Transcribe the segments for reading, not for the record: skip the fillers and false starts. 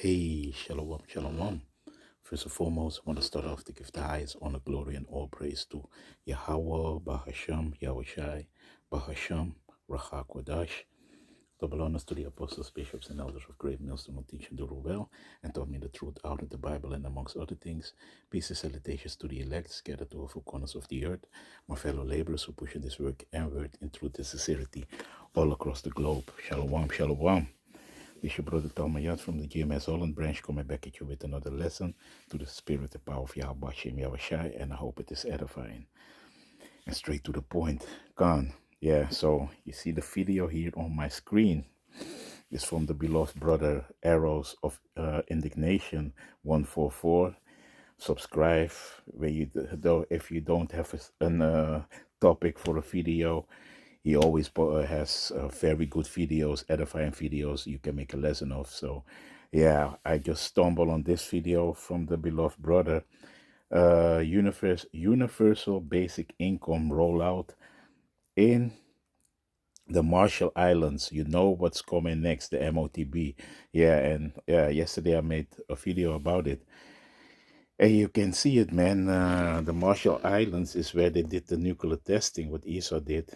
Hey, shalom, shalom. First and foremost, I want to start off to give the highest honor, glory, and all praise to Yahweh, Bahasham, Yahushai, Bahasham, Rahakwadash. Double honors to the apostles, bishops, and elders of Great Millstone who teach and do well, and taught me the truth out of the Bible and amongst other things. Peace and salutations to the elect scattered to all four corners of the earth, my fellow laborers who push in this work and word in truth and sincerity all across the globe. Shalom, shalom. This is your brother Talmayat from the GMS Holland branch coming back at you with another lesson to the spirit and power of Yahweh Shem Yahushai, and I hope it is edifying. And straight to the point, Khan. Yeah, so you see the video here on my screen. It's from the beloved brother Arrows of Indignation 144. Subscribe when you though if you don't have a topic for a video. He always has very good videos, edifying videos you can make a lesson of. So, yeah, I just stumbled on this video from the beloved brother. Universal basic income rollout in the Marshall Islands. You know what's coming next, the MOTB. Yeah, and yesterday I made a video about it. And you can see it, man. The Marshall Islands is where they did the nuclear testing, what Esau did.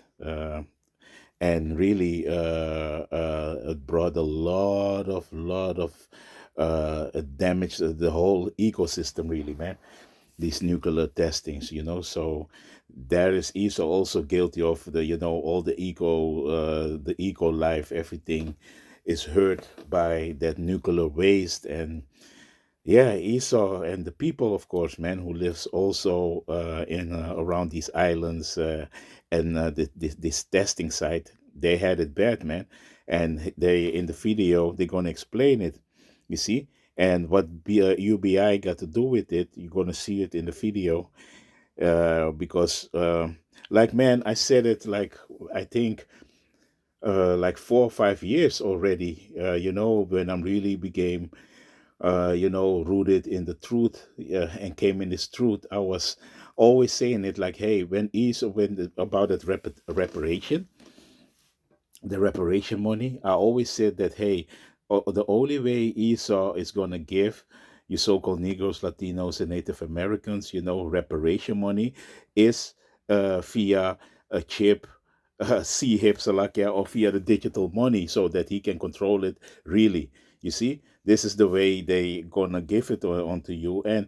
And really it brought a lot of damage to the whole ecosystem, really, man, these nuclear testings, so there is Esau also guilty of the, all the eco life, everything is hurt by that nuclear waste. And yeah, Esau and the people, of course, man, who lives also in around these islands and this testing site, they had it bad, man. And they in the video they're gonna explain it, you see. And what UBI got to do with it, you're gonna see it in the video, because like, man, I said it like I think like 4 or 5 years already. When I'm really became rooted in the truth and came in this truth, I was always saying it like, hey, about that reparation, the reparation money, I always said that, hey, the only way Esau is going to give you so-called Negroes, Latinos, and Native Americans, reparation money is via a chip, C-HIP, Salakia, or via the digital money so that he can control it really. You see, this is the way they gonna give it onto you. And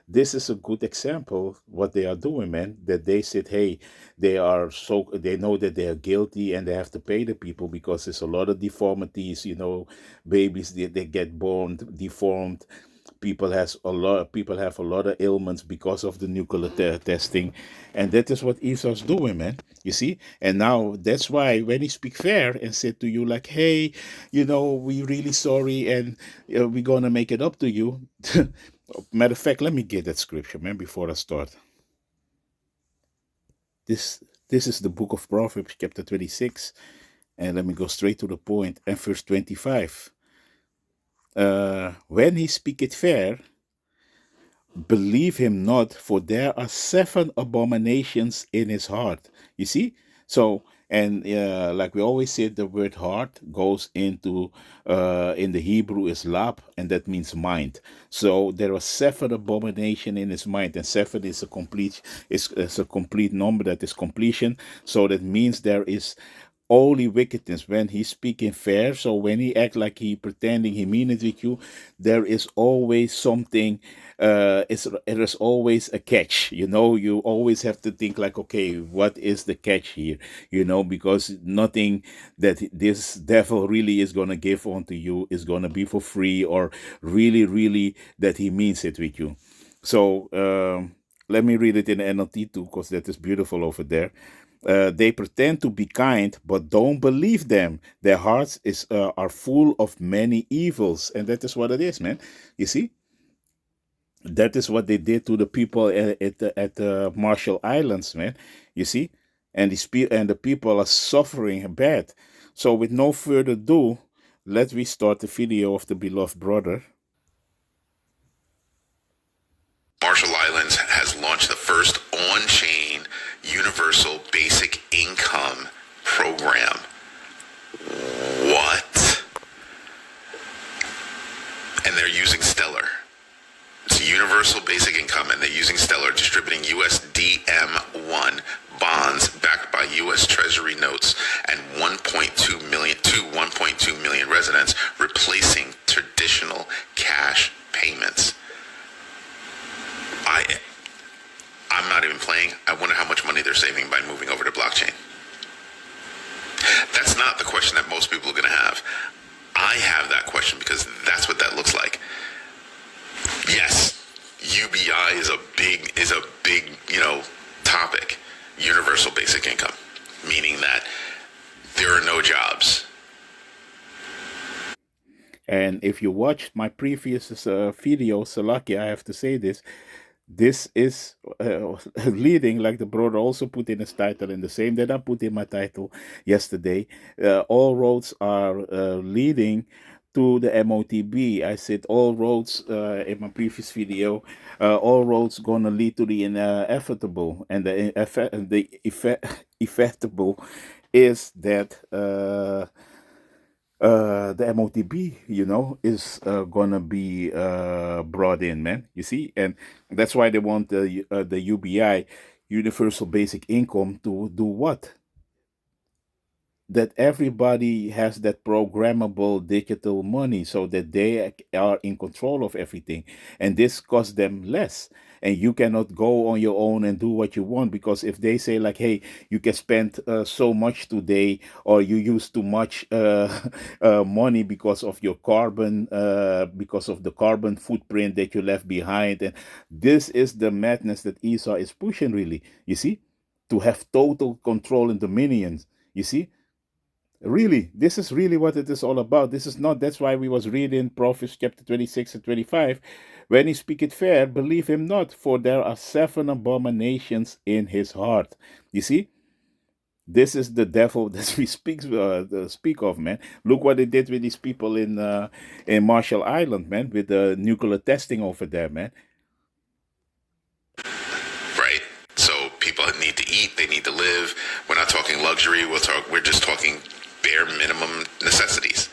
this is a good example what they are doing, man, that they said, hey, they know that they are guilty and they have to pay the people because there's a lot of deformities, babies, they get born deformed. People have a lot of ailments because of the nuclear testing, and that is what Esau's doing, man. You see, and now that's why when he speak fair and said to you like, "Hey, we really sorry, and we're gonna make it up to you." Matter of fact, let me get that scripture, man, before I start. This is the book of Proverbs, chapter 26, and let me go straight to the point. And verse 25. When he speaketh fair, believe him not, for there are 7 abominations in his heart. You see? So, and like we always said, the word heart goes into, in the Hebrew is lab, and that means mind. So there are 7 abominations in his mind, and 7 is a complete number, that is completion. So that means there is only wickedness when he's speaking fair. So when he act like he pretending he mean it with you, there is always something. There is always a catch. You always have to think like, okay, what is the catch here? Because nothing that this devil really is gonna give onto you is gonna be for free, or really that he means it with you. So let me read it in NLT too, because that is beautiful over there. They pretend to be kind, but don't believe them. Their hearts are full of many evils, and that is what it is, man. You see, that is what they did to the people at the Marshall Islands, man. You see, and the people are suffering bad. So, with no further ado, let me start the video of the beloved brother. Marshall Islands has launched the first on-chain universal basic income program. What? and they're using Stellar. It's universal basic income, and they're using Stellar, distributing USDM1 bonds backed by U.S. Treasury notes and 1.2 million residents, replacing traditional cash payments. I'm not even playing. I wonder how much money they're saving by moving over to blockchain. That's not the question that most people are going to have. I have that question because that's what that looks like. Yes, UBI is a big, topic. Universal basic income, meaning that there are no jobs. And if you watched my previous video, Salaki, I have to say this is leading, like the brother also put in his title, and the same that I put in my title yesterday. All roads are leading to the MOTB. I said all roads in my previous video. All roads gonna lead to the inevitable, and the inevitable is that. The MOTB, is gonna be brought in, man. You see, and that's why they want the UBI, Universal Basic Income, to do what? That everybody has that programmable digital money so that they are in control of everything, and this costs them less. And you cannot go on your own and do what you want, because if they say like, hey, you can spend so much today, or you use too much money because of your carbon, because of the carbon footprint that you left behind. And this is the madness that Esau is pushing, really, you see, to have total control and dominion, you see. Really, this is really what it is all about. This is not, that's why we was reading Proverbs chapter 26 and 25. When he speaketh fair, believe him not, for there are 7 abominations in his heart. You see, this is the devil that we speak of, man. Look what they did with these people in Marshall Island, man, with the nuclear testing over there, man. Right? So people need to eat, they need to live. We're not talking luxury, we're just talking bare minimum necessities.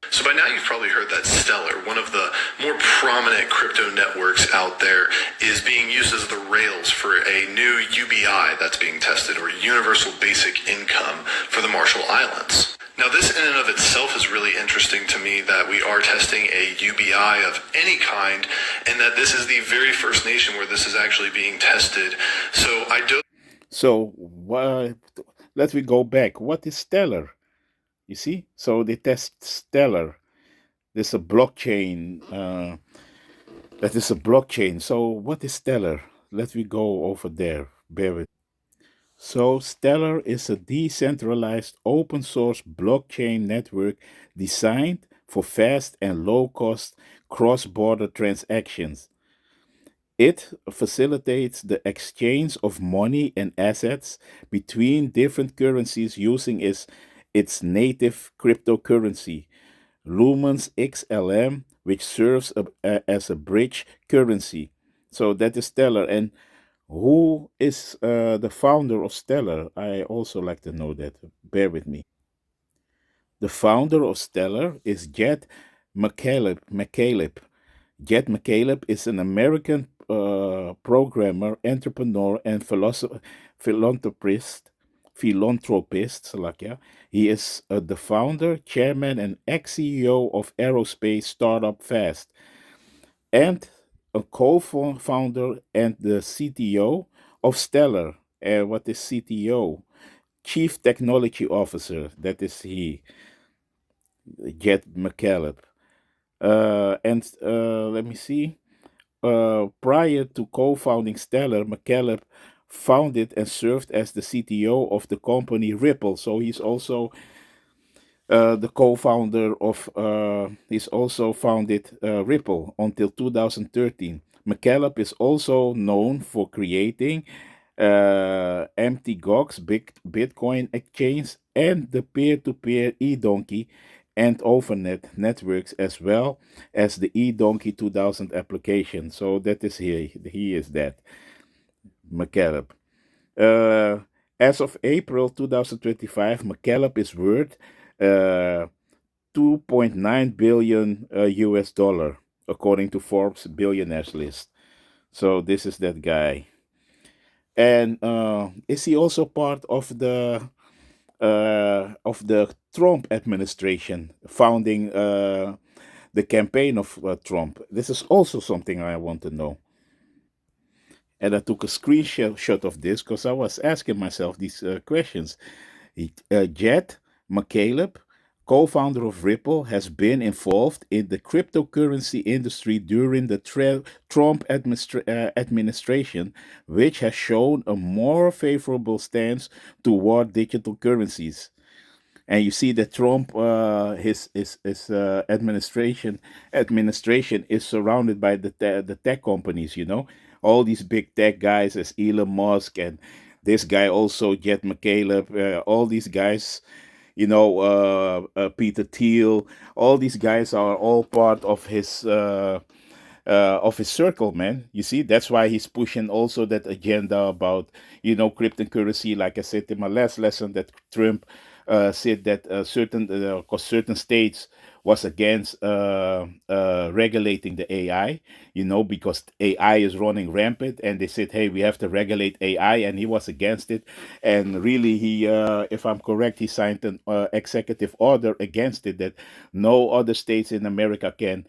So by now you've probably heard that Stellar, one of the more prominent crypto networks out there, is being used as the rails for a new UBI that's being tested, or Universal Basic Income, for the Marshall Islands. Now this in and of itself is really interesting to me, that we are testing a UBI of any kind, and that this is the very first nation where this is actually being tested. So let me go back. What is Stellar? You see? So they test Stellar. There's a blockchain. That is a blockchain. So what is Stellar? Let me go over there. Bear with. So Stellar is a decentralized open source blockchain network designed for fast and low cost cross-border transactions. It facilitates the exchange of money and assets between different currencies using its native cryptocurrency, Lumen's XLM, which serves as a bridge currency. So that is Stellar. And who is the founder of Stellar? I also like to know that. Bear with me. The founder of Stellar is Jed McCaleb. Jed McCaleb is an American programmer, entrepreneur, and philanthropist. Slovakia. He is the founder, chairman, and ex-CEO of aerospace startup Fast, and a co-founder and the CTO of Stellar. What is CTO? Chief Technology Officer. That is he, Jed McCaleb. And let me see. Prior to co-founding Stellar, McCaleb founded and served as the CTO of the company Ripple. So he's also the co-founder of. He's also founded Ripple until 2013. McCaleb is also known for creating Mt. Gox Bitcoin exchange and the peer-to-peer eDonkey and Overnet networks, as well as the eDonkey 2000 application. So that is he is that, McCaleb. As of April 2025, McCaleb is worth 2.9 billion US dollar. according to Forbes billionaires list. So this is that guy. And is he also part of the Trump administration, founding the campaign of Trump? This is also something I want to know. And I took a screenshot of this because I was asking myself these questions. Jet McCaleb, co-founder of Ripple, has been involved in the cryptocurrency industry during the Trump administration, which has shown a more favorable stance toward digital currencies. And you see that Trump, his administration is surrounded by the tech companies. All these big tech guys, as Elon Musk and this guy also, Jet McCaleb, all these guys, Peter Thiel, all these guys are all part of his circle, man. You see, that's why he's pushing also that agenda about, cryptocurrency. Like I said in my last lesson, that Trump said that cause certain states was against regulating the AI, because AI is running rampant, and they said, hey, we have to regulate AI, and he was against it. And really, he, if I'm correct, he signed an executive order against it, that no other states in America can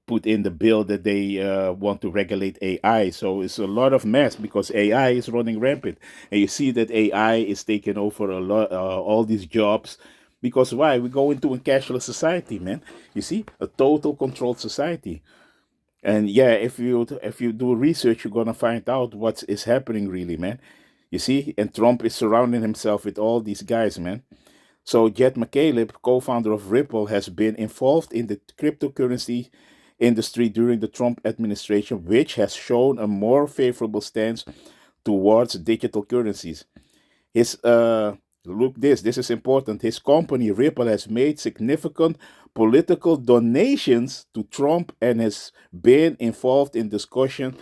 put in the bill that they want to regulate AI. So it's a lot of mess because AI is running rampant, and you see that AI is taking over a lot, all these jobs. Because why? We go into a cashless society, man. You see, a total controlled society. And yeah, if you do research, you're gonna find out what is happening really, man. You see, and Trump is surrounding himself with all these guys, man. So Jet McCaleb, co-founder of Ripple, has been involved in the cryptocurrency industry during the Trump administration, which has shown a more favorable stance towards digital currencies. His look this is important. His company Ripple has made significant political donations to Trump and has been involved in discussion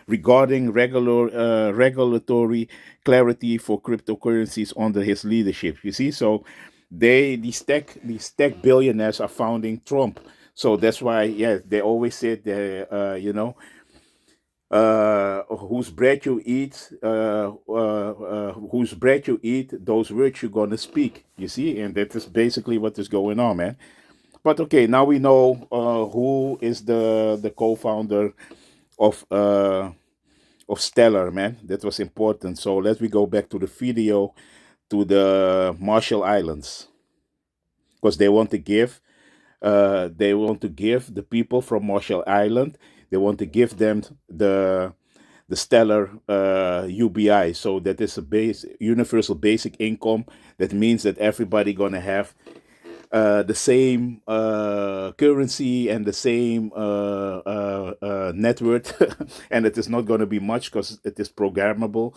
regarding regulatory clarity for cryptocurrencies under his leadership. You see, so these tech billionaires are founding Trump. So that's why, yeah, they always said that, whose bread you eat, those words you're gonna speak. You see, and that is basically what is going on, man. But okay, now we know who is the co-founder of Stellar, man. That was important. So let me go back to the video, to the Marshall Islands, because they want to give the people from Marshall Island, they want to give them the Stellar UBI. So that is a universal basic income. That means that everybody gonna have the same currency and the same net worth, and it is not going to be much because it is programmable.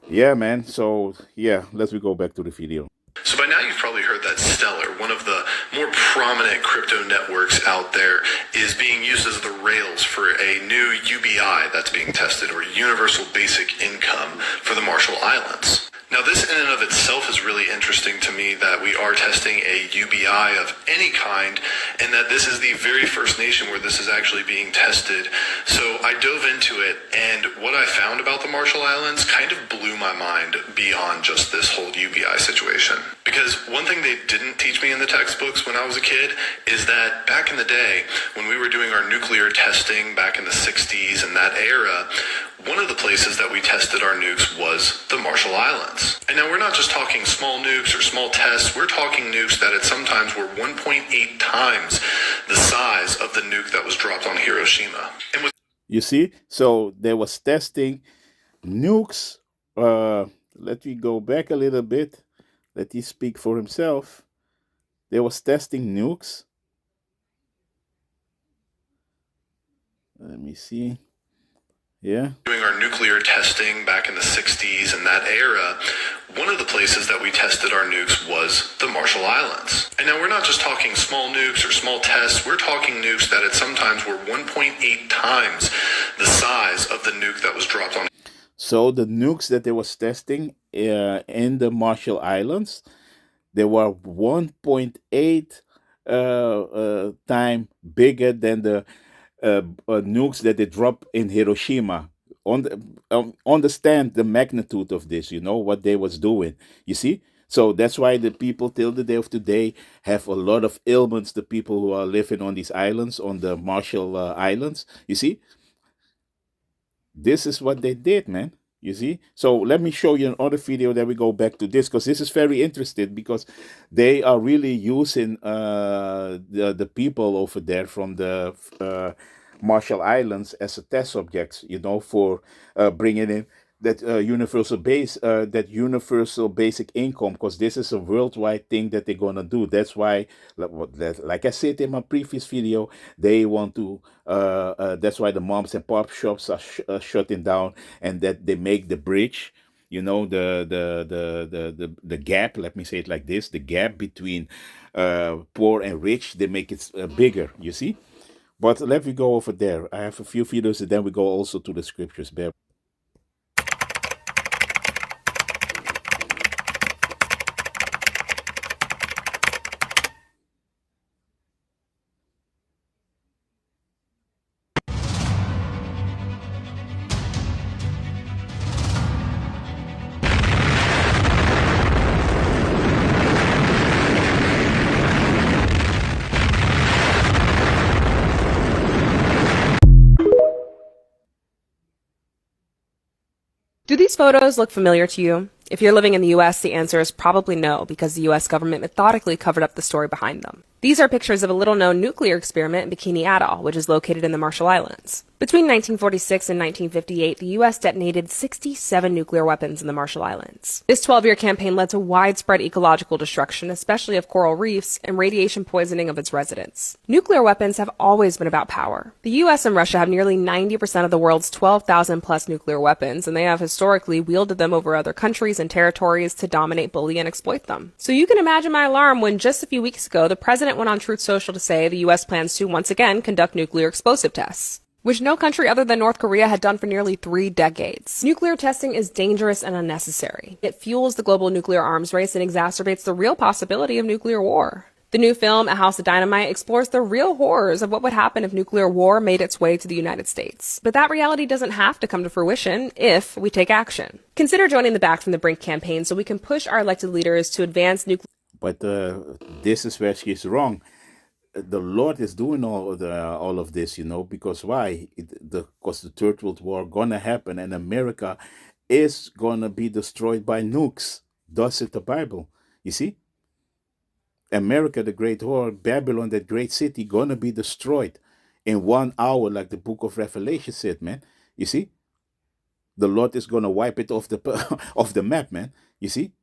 Yeah, man. So yeah, let's we go back to the video. So by now you've probably heard that Stellar, one of the more prominent crypto networks out there, is being used as the rails for a new UBI that's being tested, or Universal Basic Income, for the Marshall Islands. Now, this in and of itself is really interesting to me, that we are testing a UBI of any kind, and that this is the very first nation where this is actually being tested. So I dove into it, and what I found about the Marshall Islands kind of blew my mind beyond just this whole UBI situation. Because one thing they didn't teach me in the textbooks when I was a kid is that back in the day, when we were doing our nuclear testing back in the 60s and that era, one of the places that we tested our nukes was the Marshall Islands. And now we're not just talking small nukes or small tests, we're talking nukes that at sometimes were 1.8 times the size of the nuke that was dropped on Hiroshima. And with You see, so there was testing nukes. Let me go back a little bit. Let he speak for himself. There was testing nukes. Let me see. Yeah. doing our nuclear testing back in the 60s and that era, one of the places that we tested our nukes was the Marshall Islands. And now we're not just talking small nukes or small tests, we're talking nukes that at sometimes were 1.8 times the size of the nuke that was dropped on. So the nukes that they was testing in the Marshall Islands, they were 1.8 time bigger than the nukes that they drop in Hiroshima. On the, understand the magnitude of this, what they was doing. You see? So that's why the people till the day of today have a lot of ailments, the people who are living on these islands, on the Marshall Islands. You see? This is what they did, man. You see? So let me show you another video that we go back to this because this is very interesting because they are really using the people over there from the Marshall Islands as a test subjects, for bringing in that universal basic income because this is a worldwide thing that they're gonna do. That's why, like I said in my previous video, they want to. That's why the moms and pop shops are shutting down, and that they make the bridge. The gap. Let me say it like this: the gap between poor and rich. They make it bigger. You see. But let me go over there. I have a few videos, and then we go also to the scriptures. Bear. Do these photos look familiar to you? If you're living in the US, the answer is probably no, because the US government methodically covered up the story behind them. These are pictures of a little-known nuclear experiment in Bikini Atoll, which is located in the Marshall Islands. Between 1946 and 1958, the U.S. detonated 67 nuclear weapons in the Marshall Islands. This 12-year campaign led to widespread ecological destruction, especially of coral reefs, and radiation poisoning of its residents. Nuclear weapons have always been about power. The U.S. and Russia have nearly 90% of the world's 12,000-plus nuclear weapons, and they have historically wielded them over other countries and territories to dominate, bully, and exploit them. So you can imagine my alarm when just a few weeks ago, the president went on Truth Social to say the U.S. plans to once again conduct nuclear explosive tests, which no country other than North Korea had done for nearly 3 decades. Nuclear testing is dangerous and unnecessary. It fuels the global nuclear arms race and exacerbates the real possibility of nuclear war. The new film, A House of Dynamite, explores the real horrors of what would happen if nuclear war made its way to the United States. But that reality doesn't have to come to fruition if we take action. Consider joining the Back from the Brink campaign so we can push our elected leaders to advance nuclear. But this is where she's wrong. The Lord is doing all of this, because why? Because the Third World War gonna happen, and America is gonna be destroyed by nukes. Thus is the Bible. You see, America, the great whore, Babylon, that great city, gonna be destroyed in 1 hour, like the Book of Revelation said, man. You see, the Lord is gonna wipe it off the off the map, man. You see.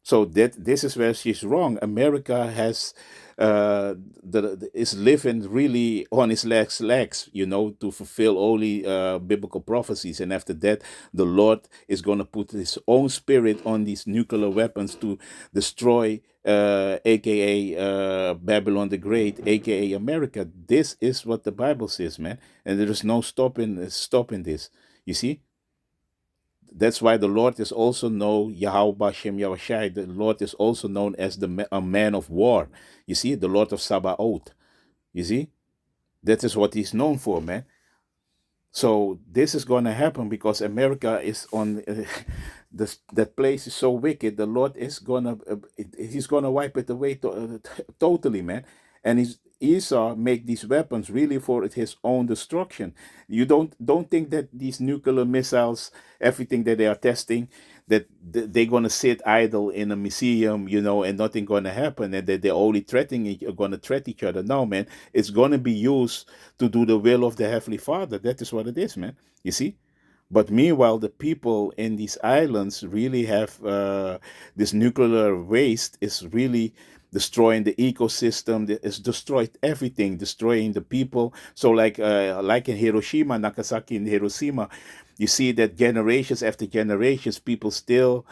So this is where she's wrong. America has is living really on its legs, to fulfill only biblical prophecies. And after that, the Lord is going to put His own spirit on these nuclear weapons to destroy, aka Babylon the Great, aka America. This is what the Bible says, man, and there is no stopping this. You see. That's why the Lord is also known, Yahweh Bashem Yahushai, the Lord is also known as a man of war. You see, the Lord of Sabaoth. You see, that is what he's known for, man. So this is going to happen because America is on that place is so wicked. The Lord is he's gonna wipe it away totally, man. And Esau make these weapons really for his own destruction. You don't think that these nuclear missiles, everything that they are testing, that they're gonna sit idle in a museum, and nothing gonna happen, and that they're only gonna threat each other. No, man, it's gonna be used to do the will of the Heavenly Father. That is what it is, man. You see. But meanwhile, the people in these islands really have this nuclear waste is really destroying the ecosystem. It's destroyed everything, destroying the people. So like in Hiroshima, Nagasaki, and Hiroshima, you see that generations after generations, people still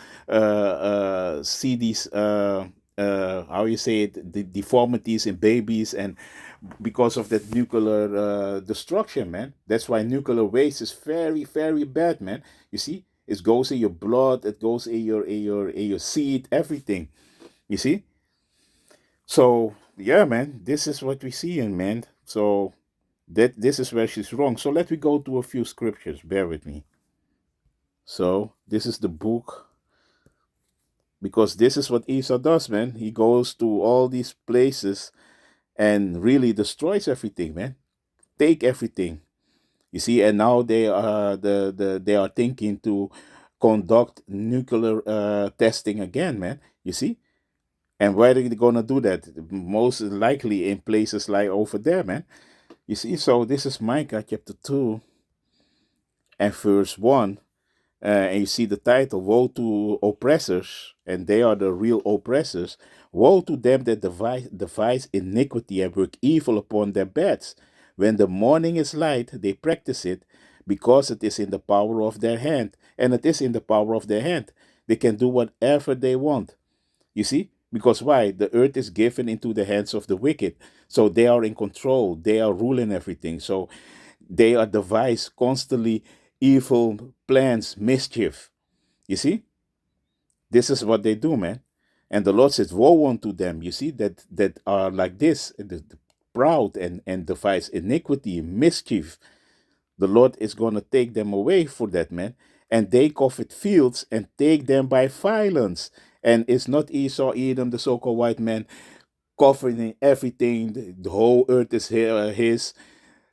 see these how you say it, the deformities in babies, and because of that nuclear destruction, man. That's why nuclear waste is very, very bad, man. You see, it goes in your blood, it goes in your seed, everything. You see. So yeah, man, this is what we see in man. So that this is where she's wrong. So let me go to a few scriptures. Bear with me. So this is the book, because this is what Esau does, man. He goes to all these places and really destroys everything, man. Take everything. You see, and now they are they are thinking to conduct nuclear testing again, man. You see, and where are they gonna do that? Most likely in places like over there, man. You see, so this is Micah chapter 2 and verse 1. And you see the title, Woe to Oppressors, and they are the real oppressors. Woe to them that devise iniquity and work evil upon their beds. When the morning is light, they practice it, because it is in the power of their hand. And it is in the power of their hand. They can do whatever they want. You see? Because why? The earth is given into the hands of the wicked. So they are in control. They are ruling everything. So they are devise constantly evil plans, mischief. You see? This is what they do, man. And the Lord says, woe unto them, you see, that are like this, the proud and devise iniquity, mischief. The Lord is going to take them away for that, man. And they covet fields and take them by violence. And it's not Esau, Edom, the so-called white man, covering everything. The whole earth is his.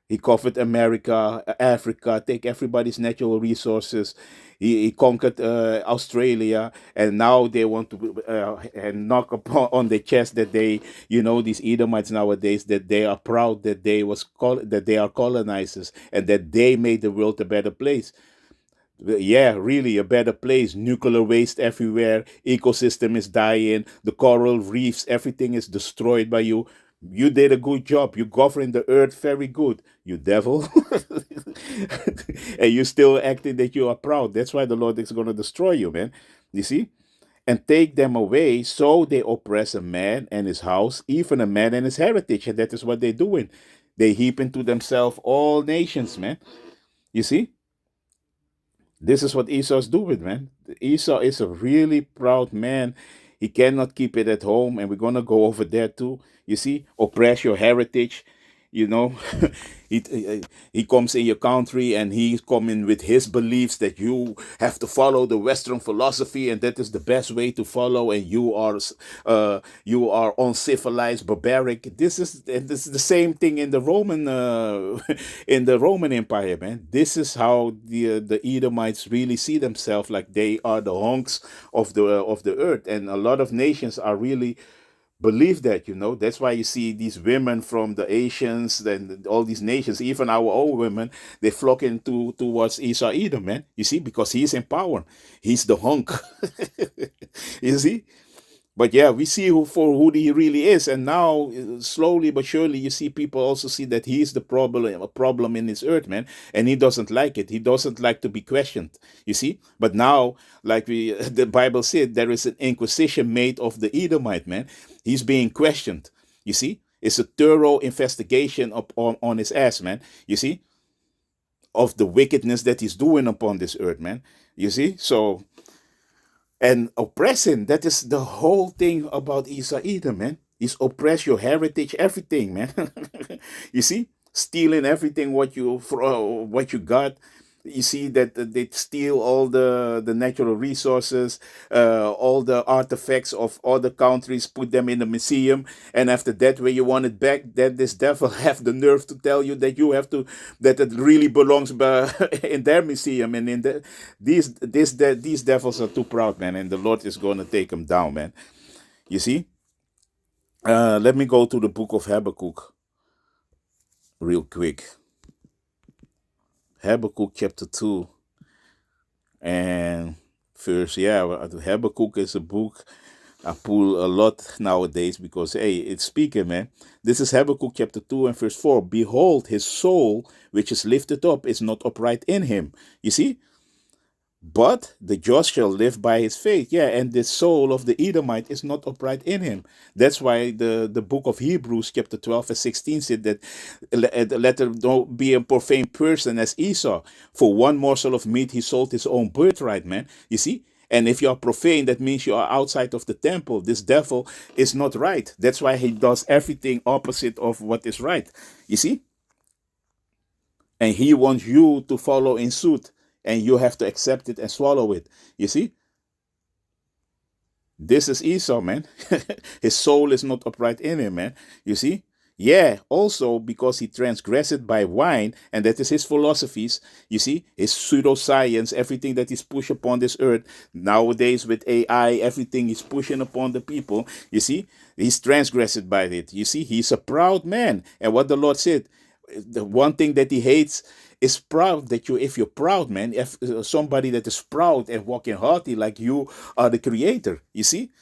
He conquered America, Africa, take everybody's natural resources. He conquered Australia, and now they want to and knock upon on the chest that they, these Edomites nowadays, that they are proud that that they are colonizers and that they made the world a better place. Yeah, really a better place. Nuclear waste everywhere. Ecosystem is dying. The coral reefs, everything is destroyed by you. You did a good job. You governed the earth very good, you devil. And you still acting that you are proud. That's why the Lord is going to destroy you, man. You see? And take them away, so they oppress a man and his house, even a man and his heritage. And that is what they're doing. They heap into themselves all nations, man. You see? This is what Esau's doing, man. Esau is a really proud man. He cannot keep it at home, and we're gonna go over there too. You see, oppress your heritage. You know, he comes in your country and he's coming with his beliefs that you have to follow the Western philosophy and that is the best way to follow, and you are uncivilized, barbaric. This is the same thing in the Roman in the Roman Empire, man. This is how the Edomites really see themselves, like they are the hunks of the earth, and a lot of nations are really believe that. That's why you see these women from the Asians and all these nations, even our own women, they flock into towards Esau Edom, man. You see, because he's in power, he's the hunk. You see. But yeah, we see who he really is, and now slowly but surely, you see people also see that he is a problem in this earth, man, and he doesn't like it. He doesn't like to be questioned. You see, but now, like the Bible said, there is an inquisition made of the Edomite, man. He's being questioned. You see, it's a thorough investigation on his ass, man. You see, of the wickedness that he's doing upon this earth, man. You see, so and oppressing. That is the whole thing about Esau Edom, man. He's oppress your heritage, everything, man. You see, stealing everything what you got. You see that they steal all the natural resources, all the artifacts of other countries, put them in a museum, and after that, when you want it back, then this devil have the nerve to tell you that you have to that it really belongs in their museum, and in the these devils are too proud, man, and the Lord is going to take them down, man. You see. Let me go to the book of Habakkuk real quick. Habakkuk chapter 2 and verse, yeah, Habakkuk is a book I pull a lot nowadays because, hey, it's speaking, man. This is Habakkuk chapter 2 and verse 4. Behold, his soul, which is lifted up, is not upright in him. You see? But the just shall live by his faith. Yeah, and the soul of the Edomite is not upright in him. That's why the book of Hebrews, chapter 12, verse 16, said that let him don't be a profane person as Esau. For one morsel of meat, he sold his own birthright, man. You see? And if you are profane, that means you are outside of the temple. This devil is not right. That's why he does everything opposite of what is right. You see? And he wants you to follow in suit. And you have to accept it and swallow it. You see? This is Esau, man. His soul is not upright in him, man. You see? Yeah, also because he transgressed by wine, and that is his philosophies. You see, his pseudoscience, everything that is pushed upon this earth nowadays with AI, everything is pushing upon the people. You see, he's transgressed by it. You see, he's a proud man, and what the Lord said, the one thing that he hates is proud. That you, if you're proud, man, if somebody that is proud and walking haughty like you are the creator. You see,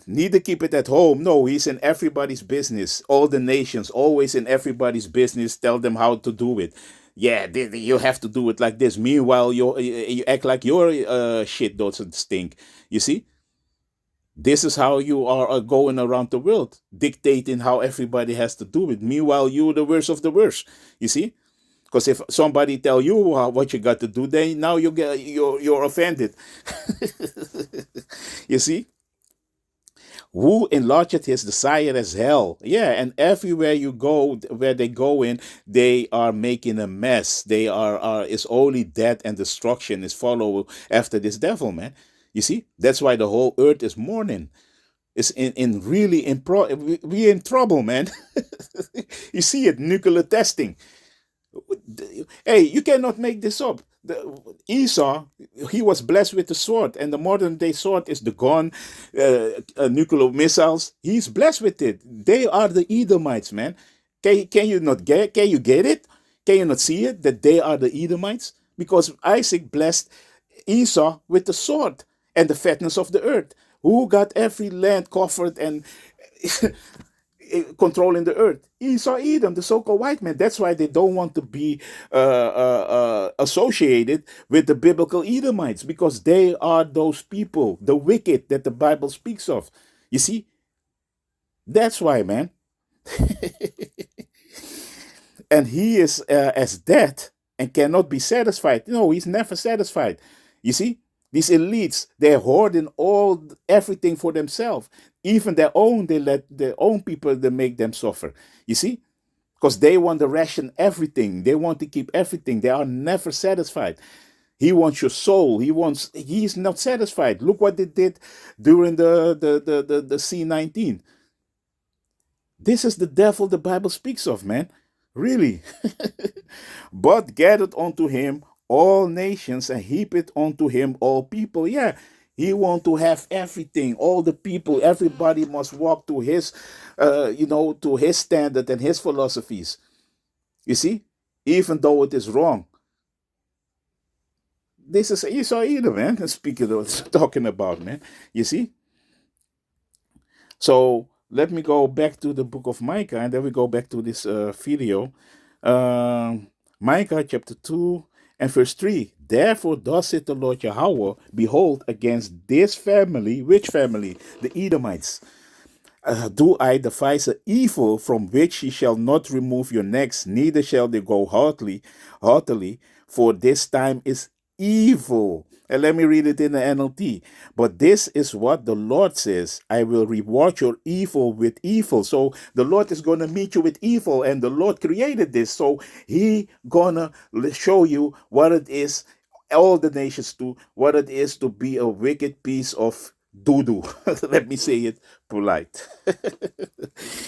need to keep it at home. No, he's in everybody's business. All the nations, always in everybody's business. Tell them how to do it. Yeah, you have to do it like this. Meanwhile, you act like your shit doesn't stink. You see, this is how you are going around the world, dictating how everybody has to do it. Meanwhile, you're the worst of the worst. You see, because if somebody tell you what you got to do, then now you're offended. You see. Who enlargeth his desire as hell. Yeah, and everywhere you go, where they go in, they are making a mess. They are it's only death and destruction is follow after this devil, man. You see, that's why the whole earth is mourning. It's in really we in trouble, man. You see it, nuclear testing. Hey, you cannot make this up. Esau, he was blessed with the sword, and the modern day sword is the gun, nuclear missiles. He's blessed with it. They are the Edomites, man. Can you not get? Can you get it? Can you not see it that they are the Edomites? Because Isaac blessed Esau with the sword and the fatness of the earth. Who got every land covered and controlling the earth? Esau, Edom, the so-called white man. That's why they don't want to be associated with the biblical Edomites, because they are those people, the wicked that the Bible speaks of. You see, that's why, man. And he is as dead and cannot be satisfied. No, he's never satisfied. You see, these elites, they're hoarding everything for themselves. Even their own, they let their own people, they make them suffer. You see, because they want to ration everything. They want to keep everything. They are never satisfied. He wants your soul. He's not satisfied. Look what they did during the C-19. This is the devil the Bible speaks of, man. Really. But gathered unto him all nations, and heap it unto him all people. Yeah, he want to have everything. All the people, everybody must walk to his, to his standard and his philosophies. You see, even though it is wrong. This is Esau Edom, man. Speaking of talking about, man. You see. So let me go back to the book of Micah, and then we go back to this video. Micah chapter 2 and verse 3. Therefore thus saith the Lord Yahweh, behold, against this family, which family? The Edomites. Do I devise an evil from which ye shall not remove your necks, neither shall they go haughtily, for this time is evil. And let me read it in the NLT. But this is what the Lord says, I will reward your evil with evil. So the Lord is going to meet you with evil, and the Lord created this. So he gonna show you what it is, all the nations do, what it is to be a wicked piece of doo-doo. Let me say it polite.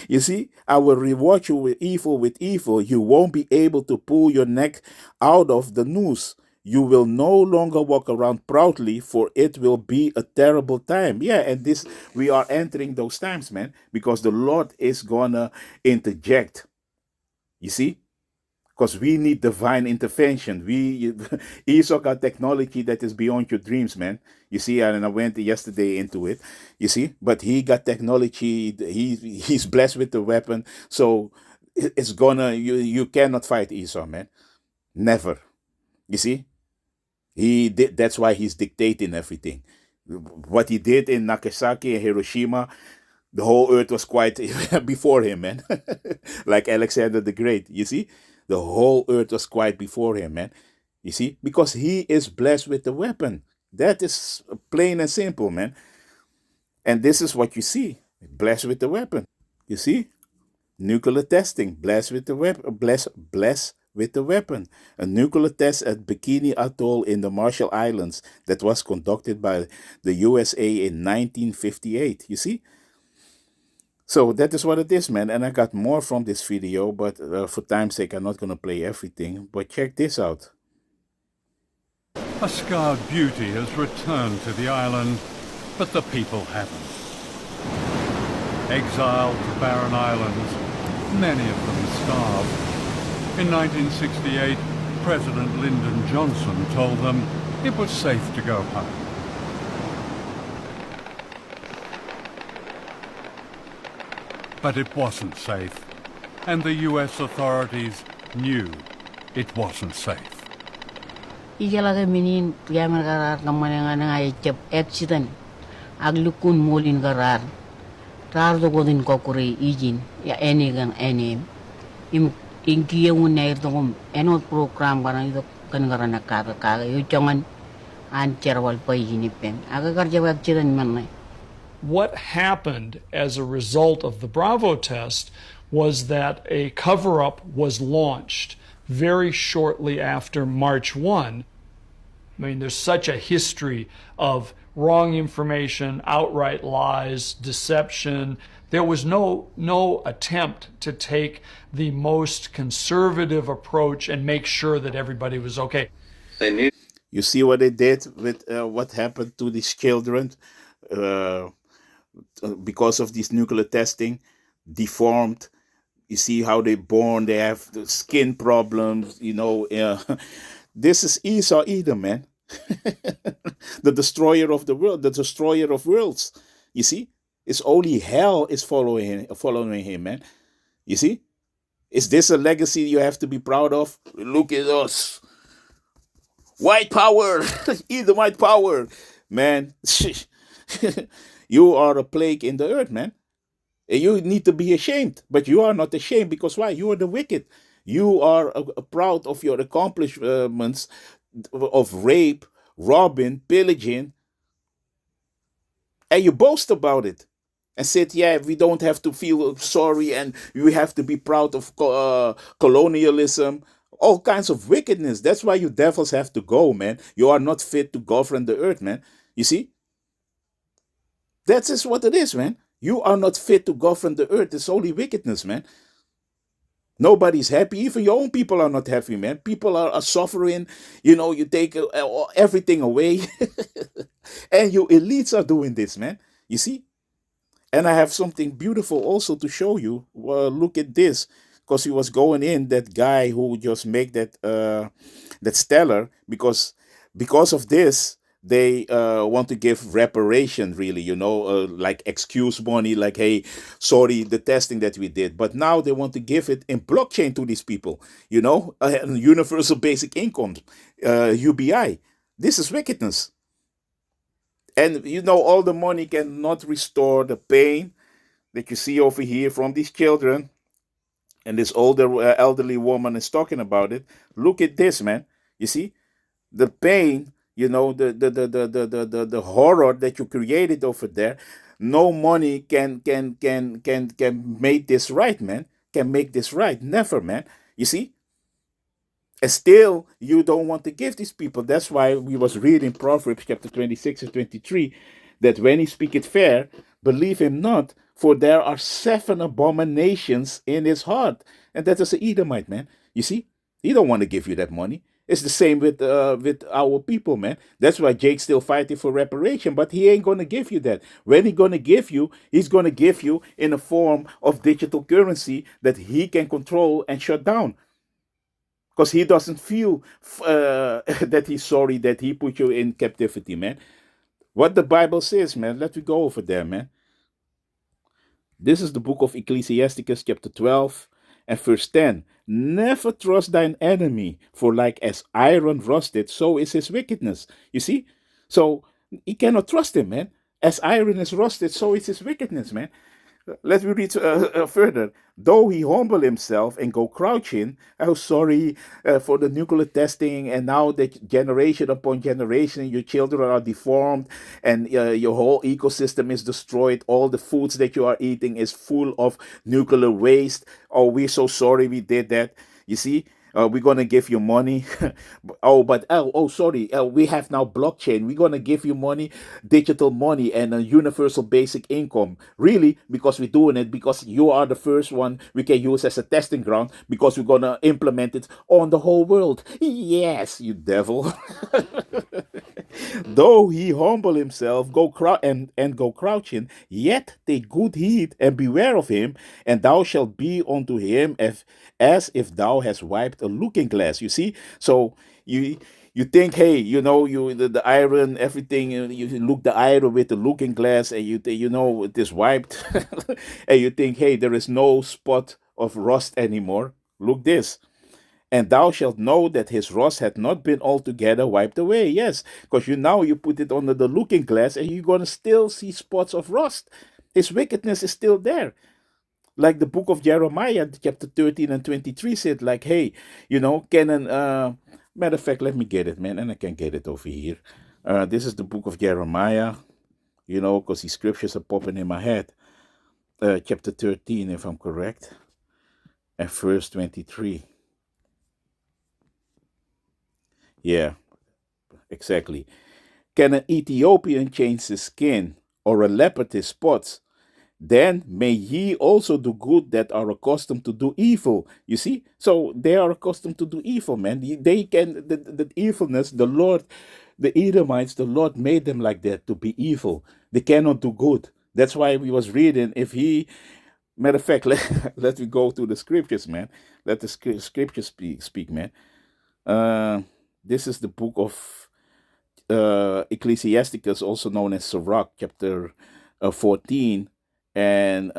You see, I will reward you with evil with evil. You won't be able to pull your neck out of the noose. You will no longer walk around proudly, for it will be a terrible time. Yeah, and this, we are entering those times, man, because the Lord is gonna interject. You see? Because we need divine intervention. Esau got technology that is beyond your dreams, man. You see, and I went yesterday into it. You see, but he got technology. He's blessed with the weapon, so it's gonna you cannot fight Esau, man. Never. You see, he did. That's why he's dictating everything. What he did in Nagasaki and Hiroshima, the whole earth was quiet before him, man. Like Alexander the Great. You see, the whole earth was quiet before him, man. You see, because he is blessed with the weapon. That is plain and simple, man. And this is what you see. Blessed with the weapon. You see? Nuclear testing. Blessed with the weapon. Blessed with the weapon. A nuclear test at Bikini Atoll in the Marshall Islands that was conducted by the USA in 1958. You see? So that is what it is, man. And I got more from this video, but for time's sake, I'm not going to play everything. But check this out. A scarred beauty has returned to the island, but the people haven't. Exiled to barren islands, many of them starved. In 1968, President Lyndon Johnson told them it was safe to go home. But it wasn't safe, and the US authorities knew it wasn't safe. Ijalaga minin yaman garar kamana nga echep accident aglukun molin garar rar do godin kokuri ijin ya enigan enim im inkiye unnair dogum enot program garan do kan garana kaga yu chongan an cherwal payini pen aga garja accident manne. What happened as a result of the Bravo test was that a cover-up was launched very shortly after March 1. I mean, there's such a history of wrong information, outright lies, deception. There was no attempt to take the most conservative approach and make sure that everybody was okay. You see what they did with what happened to these children because of this nuclear testing, deformed. You see how they born, they have the skin problems, this is Esau Edom, man. The destroyer of the world, the destroyer of worlds. You see? It's only hell is following him, man. You see? Is this a legacy you have to be proud of? Look at us. White power. Edomite power. Man. You are a plague in the earth, man. You need to be ashamed, but you are not ashamed because why? You are the wicked. You are proud of your accomplishments of rape, robbing, pillaging, and you boast about it and said, yeah, we don't have to feel sorry and we have to be proud of colonialism, all kinds of wickedness. That's why you devils have to go, man. You are not fit to govern the earth, man. You see? That is what it is, man. You are not fit to govern the earth. It's only wickedness, man. Nobody's happy. Even your own people are not happy, man. People are suffering. You take everything away. And you elites are doing this, man. You see? And I have something beautiful also to show you. Well, look at this. Because he was going in, that guy who just make that stellar. Because of this, they want to give reparation, really, like excuse money, like, hey, sorry, the testing that we did. But now they want to give it in blockchain to these people, universal basic income, UBI. This is wickedness. And, all the money cannot restore the pain that you see over here from these children. And this older, elderly woman is talking about it. Look at this, man. You see? The pain, the horror that you created over there. No money can make this right, man. Can make this right. Never, man. You see? And still, you don't want to give these people. That's why we was reading Proverbs chapter 26 and 23, that when he speaketh fair, believe him not, for there are 7 abominations in his heart. And that is an Edomite, man. You see? He don't want to give you that money. It's the same with our people, man. That's why Jake's still fighting for reparation, but he ain't going to give you that. When he's going to give you, he's going to give you in a form of digital currency that he can control and shut down. Because he doesn't feel that he's sorry that he put you in captivity, man. What the Bible says, man. Let me go over there, man. This is the book of Ecclesiasticus chapter 12 and verse 10. Never trust thine enemy, for like as iron rusted, so is his wickedness. You see? So he cannot trust him, man. As iron is rusted, so is his wickedness, man. Let me read further. Though he humble himself and go crouching, oh sorry for the nuclear testing, and now that generation upon generation, your children are deformed, and your whole ecosystem is destroyed. All the foods that you are eating is full of nuclear waste. Oh, we're so sorry we did that. You see, we're gonna give you money. Sorry. We have now blockchain. We're gonna give you money, digital money, and a universal basic income. Really, because we're doing it because you are the first one we can use as a testing ground because we're gonna implement it on the whole world. Yes, you devil. Though he humble himself, and go crouching, yet take good heed and beware of him, and thou shalt be unto him as if thou hast wiped a looking glass. You see, so you think, hey, the iron, everything. You look the iron with the looking glass, and it is wiped, and you think, hey, there is no spot of rust anymore. Look this. And thou shalt know that his rust had not been altogether wiped away. Yes, because you put it under the looking glass and you're going to still see spots of rust. His wickedness is still there. Like the book of Jeremiah, chapter 13 and 23 said, like, hey, matter of fact, let me get it, man, and I can get it over here. This is the book of Jeremiah, because these scriptures are popping in my head. Chapter 13, if I'm correct, and verse 23. Yeah, exactly. Can an Ethiopian change his skin, or a leopard his spots? Then may ye also do good that are accustomed to do evil. You see? So they are accustomed to do evil, man. They can, the evilness, the Lord, the Edomites, the Lord made them like that to be evil. They cannot do good. That's why we was reading, matter of fact, let me go to the scriptures, man. Let the scriptures speak, man. This is the book of Ecclesiasticus, also known as Sirach, chapter 14 and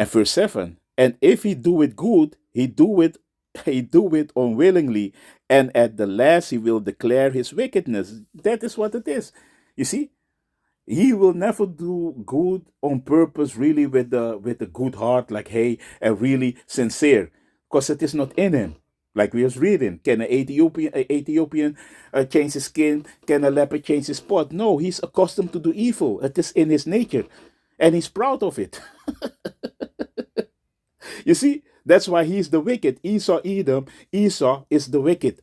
verse 7. And if he do it good, he do it unwillingly, and at the last he will declare his wickedness. That is what it is. You see, he will never do good on purpose, really with a good heart, like, hey, and really sincere, because it is not in him. Like we was reading, can an Ethiopian change his skin? Can a leopard change his spot? No, he's accustomed to do evil. It is in his nature, and he's proud of it. You see, that's why he's the wicked. Esau is the wicked.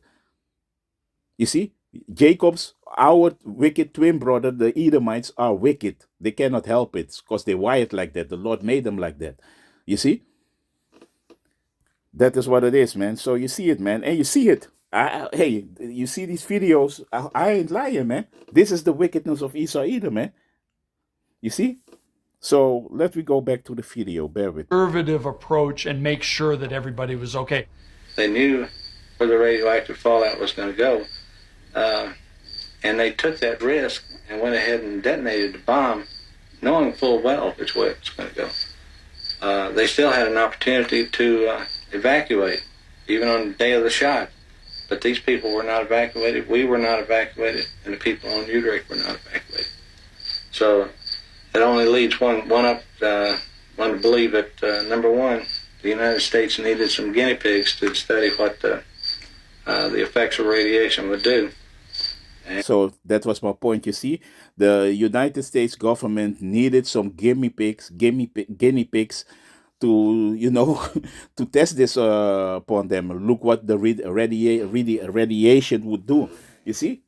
You see, our wicked twin brother, the Edomites, are wicked. They cannot help it because they wired like that. The Lord made them like that. You see? That is what it is, man. So you see it, man. And you see it. Hey, you see these videos. I ain't lying, man. This is the wickedness of Esau Edom, man. You see? So let me go back to the video. Bear with me. Conservative approach and make sure that everybody was okay. They knew where the radioactive fallout was going to go, and they took that risk and went ahead and detonated the bomb, knowing full well which way it was going to go. They still had an opportunity to evacuate, even on the day of the shot. But these people were not evacuated, we were not evacuated, and the people on Utrecht were not evacuated. So it only leads one to believe that, number one, the United States needed some guinea pigs to study what the effects of radiation would do. So that was my point. You see, the United States government needed some guinea pigs to, to test this upon them. Look what the radiation would do. You see,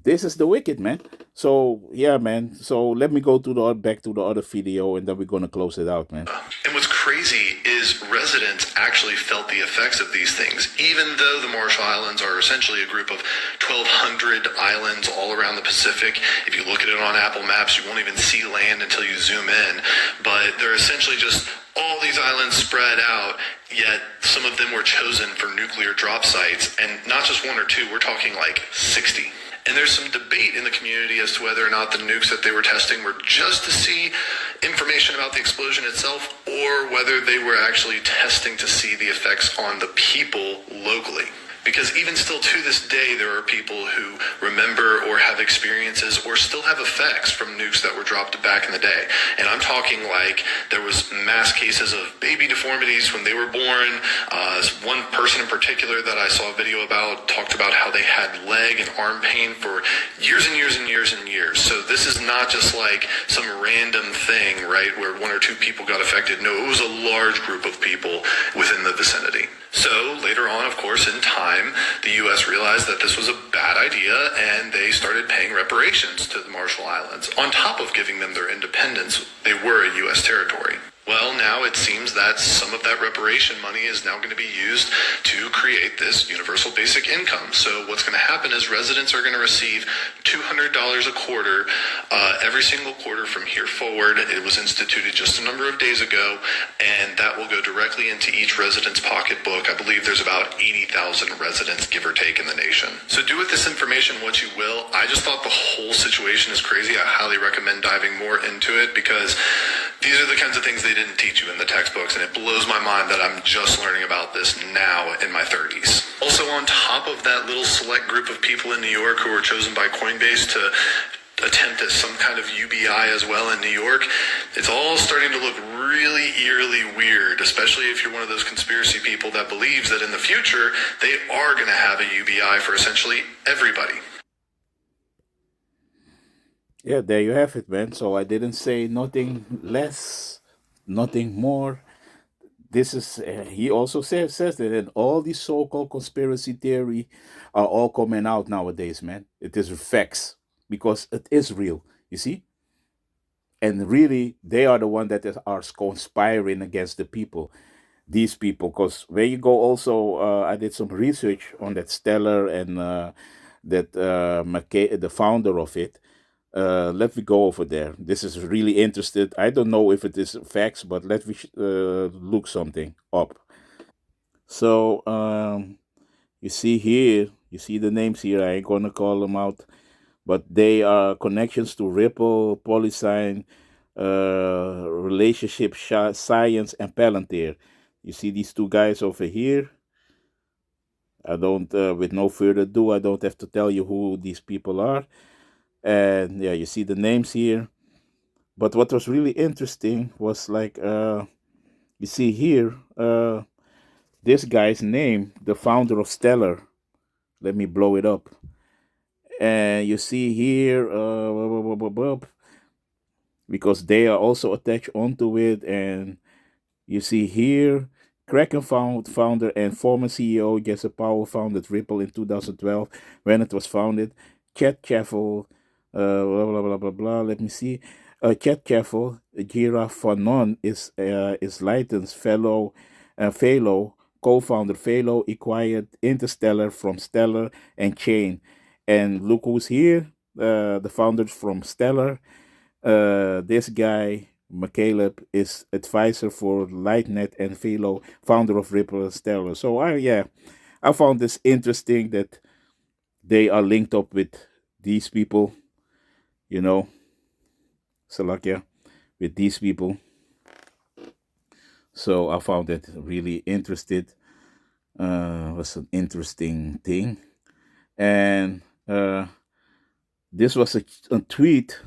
this is the wicked, man. So yeah, man. So let me go to back to the other video, and then we're gonna close it out, man. And what's crazy is residents actually felt the effects of these things, even though the Marshall Islands are essentially a group of 1,200 islands all around the Pacific. If you look at it on Apple Maps, you won't even see land until you zoom in. But they're essentially just all these islands spread out, yet some of them were chosen for nuclear drop sites, and not just one or two, we're talking like 60. And there's some debate in the community as to whether or not the nukes that they were testing were just to see information about the explosion itself, or whether they were actually testing to see the effects on the people locally. Because even still to this day, there are people who remember or have experiences or still have effects from nukes that were dropped back in the day. And I'm talking like there was mass cases of baby deformities when they were born. One person in particular that I saw a video about talked about how they had leg and arm pain for years and years and years and years. So this is not just like some random thing, right, where one or two people got affected. No, it was a large group of people within the vicinity. So later on, of course, in time, the U.S. realized that this was a bad idea and they started paying reparations to the Marshall Islands. On top of giving them their independence, they were a U.S. territory. Well, now it seems that some of that reparation money is now going to be used to create this universal basic income. So what's going to happen is residents are going to receive $200 a quarter every single quarter from here forward. It was instituted just a number of days ago, and that will go directly into each resident's pocketbook. I believe there's about 80,000 residents, give or take, in the nation. So do with this information what you will. I just thought the whole situation is crazy. I highly recommend diving more into it because these are the kinds of things they didn't teach you in the textbooks, and it blows my mind that I'm just learning about this now in my 30s. Also, on top of that little select group of people in New York who were chosen by Coinbase to attempt at some kind of UBI as well in New York, it's all starting to look really eerily weird, especially if you're one of those conspiracy people that believes that in the future they are going to have a UBI for essentially everybody. Yeah, there you have it, man. So I didn't say nothing less, nothing more. This is he also says that and all these so-called conspiracy theory are all coming out nowadays, man. It is facts because it is real. You see, and really they are the one that are conspiring against the people, these people. Because where you go, also I did some research on that Stellar and that the founder of it. Let me go over there. This is really interested. I don't know if it is facts, but let me look something up. So you see here, you see the names here. I ain't gonna call them out, but they are connections to Ripple, Polysign, Relationship Science, and Palantir. You see these two guys over here. I don't, with no further ado, I don't have to tell you who these people are. And yeah, you see the names here. But what was really interesting was like, you see here, this guy's name, the founder of Stellar. Let me blow it up. And you see here, because they are also attached onto it. And you see here, Kraken founder and former CEO Jesse Powell founded Ripple in 2012 when it was founded. Chet Chaffel, blah, blah, blah, blah, blah. Let me see. Chet Chaffel, Gira Fanon is Lighton's fellow, co-founder. Phalo acquired Interstellar from Stellar and Chain. And look who's here, the founders from Stellar. This guy, McCaleb, is advisor for Lightnet and Philo, founder of Ripple and Stellar. So I found this interesting that they are linked up with these people, you know, Salakia, with these people. So I found that really interested. Was an interesting thing. And this was a tweet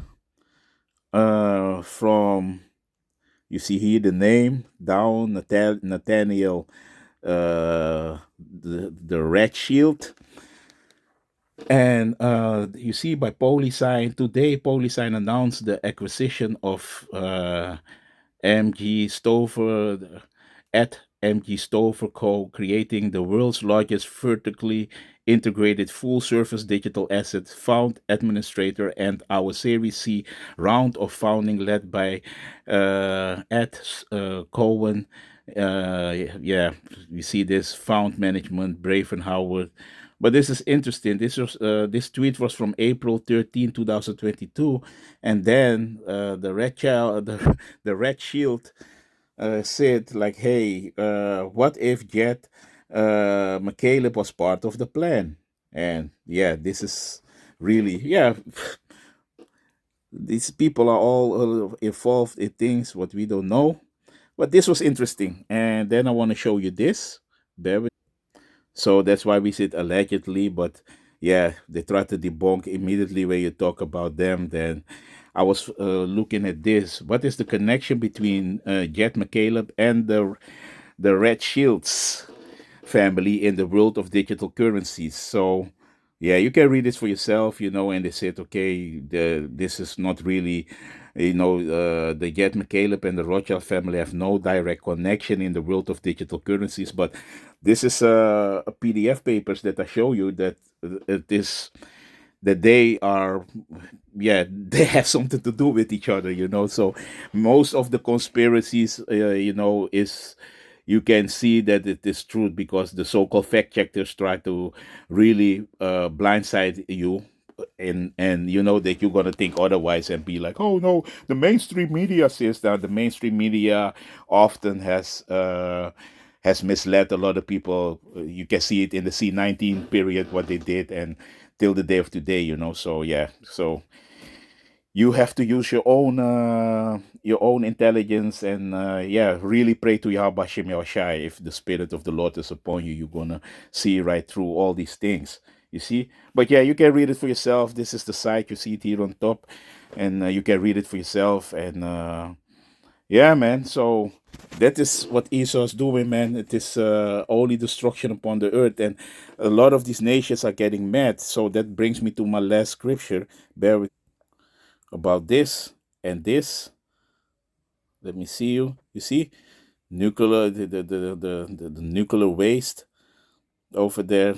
from, you see here the name down, Nathaniel, the Red Shield. And you see by Polysign, today Polysign announced the acquisition of MG Stover at MG Stover Co., creating the world's largest vertically integrated full-service digital asset fund administrator, and our Series C round of founding led by Ed Cohen. You see this fund management, Braven Howard. But this is interesting. This tweet was from April 13, 2022, and then the Red Shield said like, "Hey, what if Jet McCaleb was part of the plan?" And yeah, this is really these people are all involved in things what we don't know. But this was interesting, and then I want to show you this. So that's why we said allegedly, but yeah, they try to debunk immediately when you talk about them. Then I was looking at this. What is the connection between Jet McCaleb and the Red Shields family in the world of digital currencies? So yeah, you can read this for yourself, and they said, okay, this is not really, the Jet McCaleb and the Rothschild family have no direct connection in the world of digital currencies, but this is a PDF papers that I show you that it is that they are, yeah, they have something to do with each other, so most of the conspiracies, is, you can see that it is true because the so-called fact checkers try to really blindside you, and you know that you're gonna think otherwise and be like, oh no, the mainstream media says that. The mainstream media often has misled a lot of people. You can see it in the C19 period what they did, and till the day of today, so yeah, so you have to use your own intelligence, and yeah, really pray to Yahweh Shem Yahushai. If the spirit of the Lord is upon you, you're gonna see right through all these things, you see. But yeah, you can read it for yourself. This is the site, you see it here on top, and you can read it for yourself. And yeah, man, so that is what Esau is doing, man. It is only destruction upon the earth, and a lot of these nations are getting mad. So that brings me to my last scripture. Bear with about this and this. Let me see you. You see, nuclear the nuclear waste over there,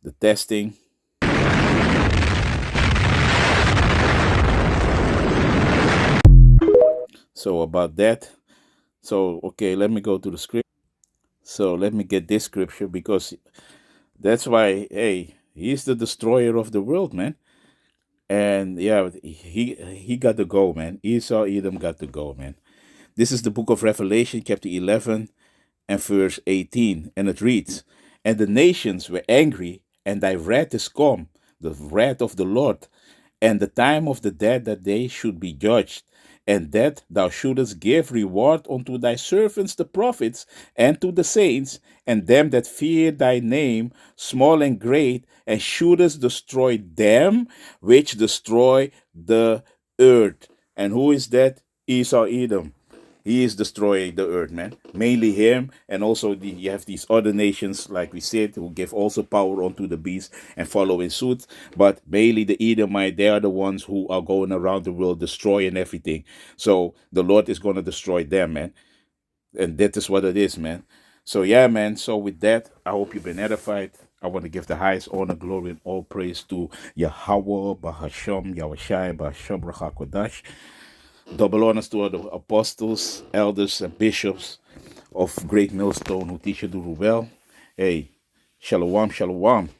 the testing. So about that. So okay, let me go to the script. So let me get this scripture because that's why, hey, he's the destroyer of the world, man. And yeah, he got to go, man. Esau, Edom got to go, man. This is the book of Revelation, chapter 11 and verse 18. And it reads, and the nations were angry, and thy wrath is come, the wrath of the Lord, and the time of the dead that they should be judged, and that thou shouldest give reward unto thy servants the prophets, and to the saints, and them that fear thy name, small and great, and shouldest destroy them which destroy the earth. And who is that? Esau, Edom. He is destroying the earth, man. Mainly him, and also you have these other nations, like we said, who give also power unto the beast and follow in suit. But mainly the Edomite, they are the ones who are going around the world destroying everything. So the Lord is going to destroy them, man. And that is what it is, man. So yeah, man. So with that, I hope you've been edified. I want to give the highest honor, glory, and all praise to Yahweh, Bahasham, Yahushai, Bahasham, Rachakodash. Double honors to all the apostles, elders, and bishops of Great Millstone who teach you to do well. Hey, shalom, shalom.